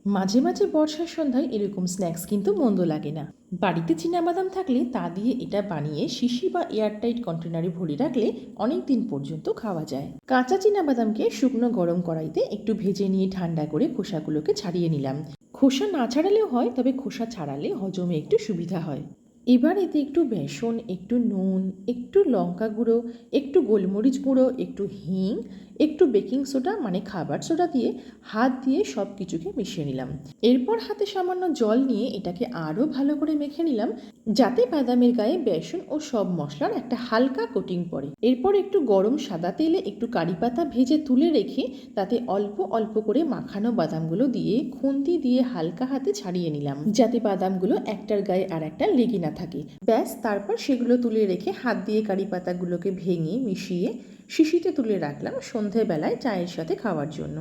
মাঝে মাঝে বর্ষার সন্ধ্যায় এরকম স্ন্যাক্স কিন্তু মন্দ লাগে না। বাড়িতে চীনাবাদাম থাকলে তা দিয়ে এটা বানিয়ে শিশি বা এয়ারটাইট কন্টেনারে ভরে রাখলে অনেক দিন পর্যন্ত খাওয়া যায়। কাঁচা চীনাবাদামকে শুকনো গরম কড়াইতে একটু ভেজে নিয়ে ঠান্ডা করে খোসাগুলোকে ছাড়িয়ে নিলাম। খোসা না ছাড়ালেও হয়, তবে খোসা ছাড়ালে হজমে একটু সুবিধা হয়। এবার এতে একটু বেসন, একটু নুন, একটু লঙ্কা গুঁড়ো, একটু গোলমরিচ গুঁড়ো, একটু হিং, একটু বেকিং সোডা মানে খাবার সোডা দিয়ে হাত দিয়ে সব কিছুকে মিশিয়ে নিলাম। এরপর হাতে সামান্য জল নিয়ে এটাকে আরও ভালো করে মেখে নিলাম, যাতে বাদামের গায়ে বেসন ও সব মশলার একটা হালকা কোটিং পড়ে। এরপর একটু গরম সাদা তেলে একটু কারি পাতা ভেজে তুলে রেখে তাতে অল্প অল্প করে মাখানো বাদামগুলো দিয়ে খুন্তি দিয়ে হালকা হাতে ছাড়িয়ে নিলাম, যাতে বাদামগুলো একটার গায়ে আর একটা লেগে না থাকে। ব্যাস, তারপর সেগুলো তুলে রেখে হাত দিয়ে কারি পাতাগুলোকে ভেঙে মিশিয়ে শিশিতে তুলে রাখলাম সন্ধেবেলায় চায়ের সাথে খাওয়ার জন্য।